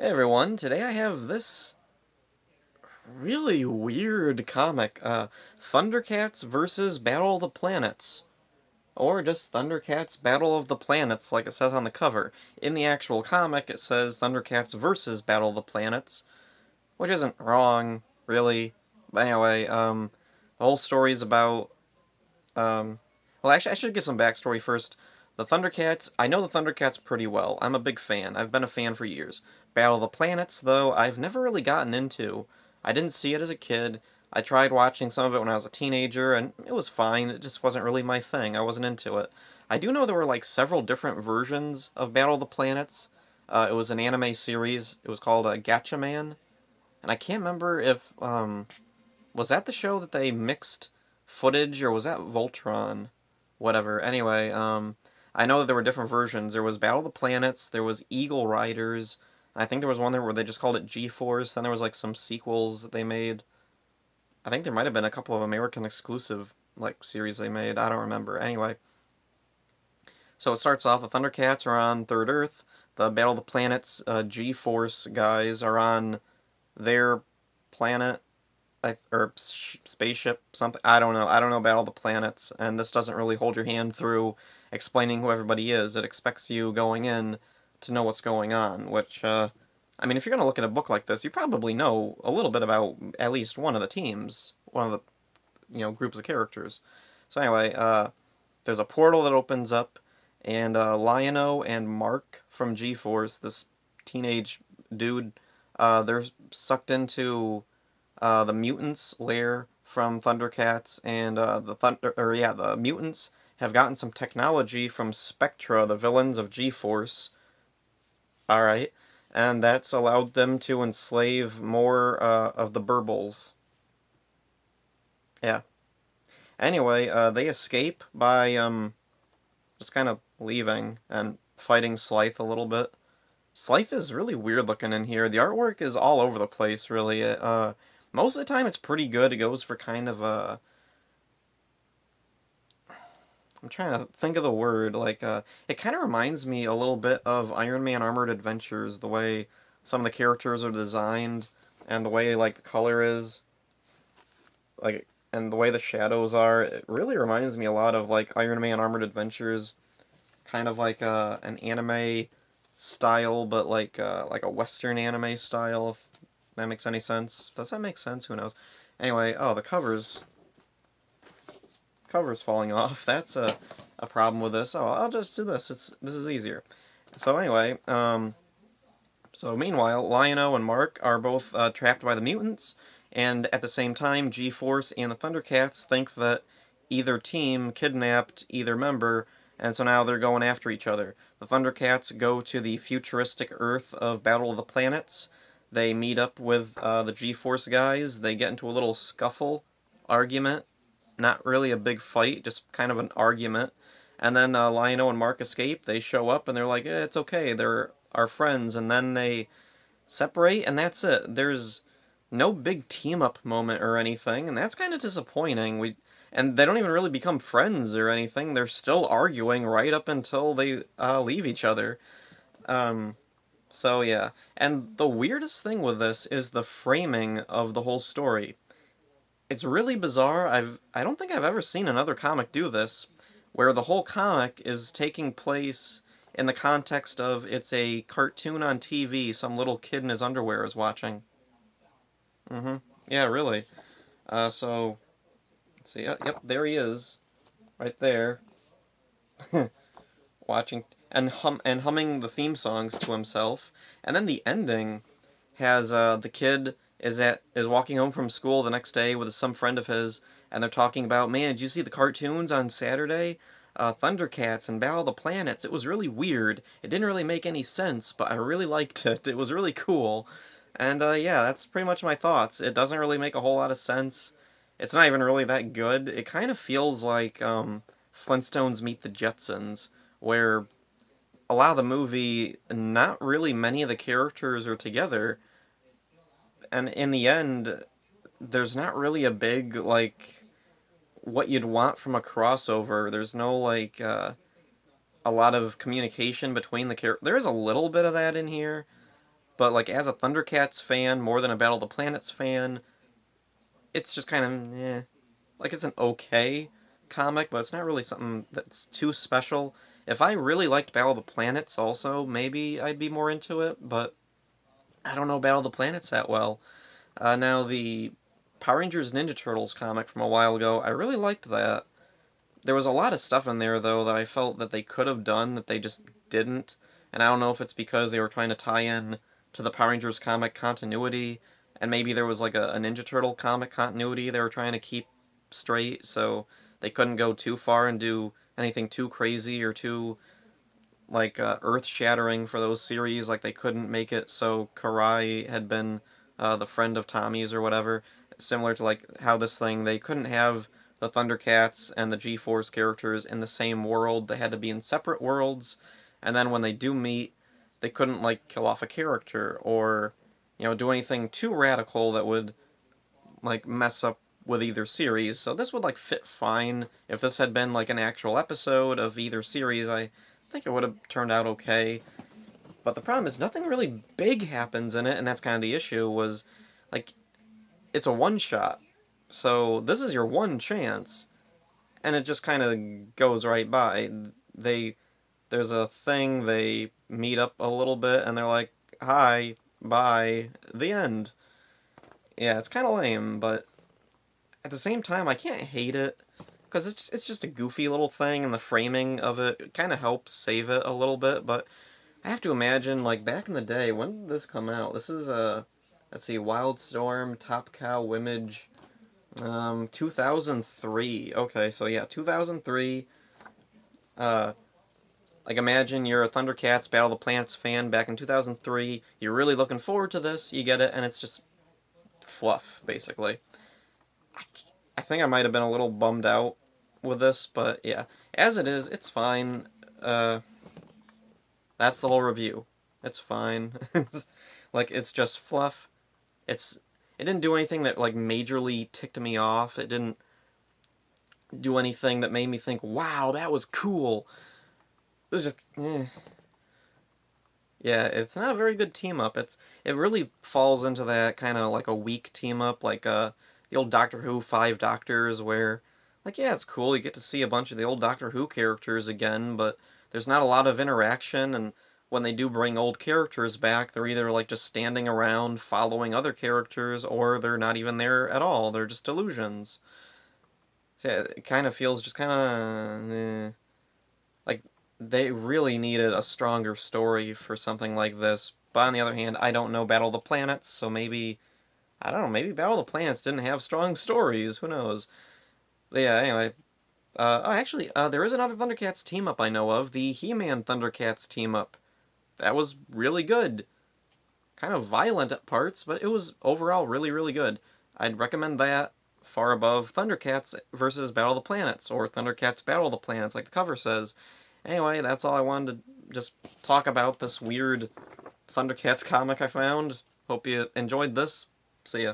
Hey everyone, today I have this really weird comic, Thundercats versus Battle of the Planets. Or just Thundercats Battle of the Planets, like it says on the cover. In the actual comic, it says Thundercats versus Battle of the Planets, which isn't wrong, really. But anyway, the whole story's about, um, well, actually, I should give some backstory first. The Thundercats, I know the Thundercats pretty well. I'm a big fan. I've been a fan for years. Battle of the Planets, though, I've never really gotten into. I didn't see it as a kid. I tried watching some of it when I was a teenager, and it was fine. It just wasn't really my thing. I wasn't into it. I do know there were like several different versions of Battle of the Planets. It was an anime series. It was called Gatchaman, and I can't remember if was that the show that they mixed footage, or was that Voltron? Whatever. Anyway, I know that there were different versions. There was Battle of the Planets, there was Eagle Riders, and I think there was one there where they just called it G-Force, then there was like some sequels that they made. I think there might have been a couple of American exclusive like series they made. I don't remember. Anyway, so it starts off the Thundercats are on Third Earth. The Battle of the Planets G-Force guys are on their planet, or spaceship, something. I don't know. I don't know about all the planets, and this doesn't really hold your hand through explaining who everybody is. It expects you going in to know what's going on, which, I mean, if you're going to look at a book like this, you probably know a little bit about at least one of the teams, one of the, groups of characters. So anyway, there's a portal that opens up, and Lion-O and Mark from G-Force, this teenage dude, they're sucked into the mutants lair from Thundercats, and the mutants have gotten some technology from Spectra, the villains of G-Force. All right, and that's allowed them to enslave more of the Burbles. Yeah. Anyway, they escape by just kind of leaving and fighting Slythe a little bit. Slythe is really weird looking in here. The artwork is all over the place, really. Most of the time it's pretty good. It goes for kind of a... I'm trying to think of the word. Like, it kind of reminds me a little bit of Iron Man Armored Adventures, the way some of the characters are designed, and the way, like, the color is, like, and the way the shadows are. It really reminds me a lot of, like, Iron Man Armored Adventures, kind of like an anime style, but like a Western anime style, if that makes any sense. Does that make sense? Who knows? Anyway, oh, the cover's falling off. That's a problem with this. Oh, I'll just do this. This is easier. So anyway, so meanwhile, Lion-O and Mark are both trapped by the mutants, and at the same time, G-Force and the Thundercats think that either team kidnapped either member, and so now they're going after each other. The Thundercats go to the futuristic Earth of Battle of the Planets. They meet up with the G-Force guys. They get into a little scuffle, argument. Not really a big fight, just kind of an argument. And then Lion-O and Mark escape. They show up and they're like, it's okay. They're our friends. And then they separate, and that's it. There's no big team up moment or anything, and that's kind of disappointing. And they don't even really become friends or anything. They're still arguing right up until they leave each other. Um, so yeah, and the weirdest thing with this is the framing of the whole story. It's really bizarre. I don't think I've ever seen another comic do this, where the whole comic is taking place in the context of it's a cartoon on TV some little kid in his underwear is watching. Mm-hmm. Yeah, really. So let's see. Yep, there he is, right there, watching and humming the theme songs to himself. And then the ending has the kid is walking home from school the next day with some friend of his, and they're talking about, man, did you see the cartoons on Saturday? Thundercats and Battle of the Planets. It was really weird. It didn't really make any sense, but I really liked it. It was really cool. And yeah, that's pretty much my thoughts. It doesn't really make a whole lot of sense. It's not even really that good. It kind of feels like Flintstones meet the Jetsons, where a lot of the movie, not really many of the characters are together, and in the end, there's not really a big, like, what you'd want from a crossover. There's no, like, a lot of communication between the characters. There is a little bit of that in here, But like as a Thundercats fan, more than a Battle of the Planets fan, it's just kind of like it's an okay comic, but it's not really something that's too special. If I really liked Battle of the Planets also, maybe I'd be more into it, but I don't know Battle of the Planets that well. Now, the Power Rangers Ninja Turtles comic from a while ago, I really liked that. There was a lot of stuff in there, though, that I felt that they could have done that they just didn't. And I don't know if it's because they were trying to tie in to the Power Rangers comic continuity, and maybe there was like a Ninja Turtle comic continuity they were trying to keep straight, so they couldn't go too far and do anything too crazy or too like earth-shattering for those series. Like they couldn't make it so Karai had been the friend of Tommy's or whatever. Similar to like how this thing, they couldn't have the Thundercats and the G-Force characters in the same world. They had to be in separate worlds, and then when they do meet, they couldn't like kill off a character or do anything too radical that would like mess up with either series. So this would like fit fine if this had been like an actual episode of either series. I think it would have turned out okay. But the problem is nothing really big happens in it, and that's kind of the issue. Was like it's a one shot, so this is your one chance, and it just kind of goes right by. They there's a thing, they meet up a little bit, and they're like, "Hi, bye," the end. Yeah, it's kind of lame, but at the same time, I can't hate it because it's just a goofy little thing, and the framing of it kind of helps save it a little bit. But I have to imagine, like back in the day, when did this come out? This is let's see, Wildstorm, Top Cow, Wimage, 2003. Okay, so yeah, 2003. Uh, like imagine you're a Thundercats Battle of the Planets fan back in 2003. You're really looking forward to this. You get it, and it's just fluff, basically. I, I think I might have been a little bummed out with this, but yeah, as it is, it's fine. Uh, that's the whole review. It's fine. Like it's just fluff. It didn't do anything that like majorly ticked me off. It didn't do anything that made me think, "Wow, that was cool." It was just Yeah, it's not a very good team up. It really falls into that kind of like a weak team up, like the old Doctor Who Five Doctors, where like yeah, it's cool. You get to see a bunch of the old Doctor Who characters again, but there's not a lot of interaction. And when they do bring old characters back, they're either like just standing around following other characters, or they're not even there at all. They're just illusions. So yeah, it kind of feels just kind of like they really needed a stronger story for something like this. But on the other hand, I don't know Battle of the Planets, so maybe I don't know. Maybe Battle of the Planets didn't have strong stories. Who knows? But yeah. Anyway. Actually, there is another Thundercats team up I know of. The He-Man Thundercats team up. That was really good. Kind of violent at parts, but it was overall really, really good. I'd recommend that far above Thundercats versus Battle of the Planets, or Thundercats Battle of the Planets, like the cover says. Anyway, that's all I wanted to just talk about this weird Thundercats comic I found. Hope you enjoyed this. See ya.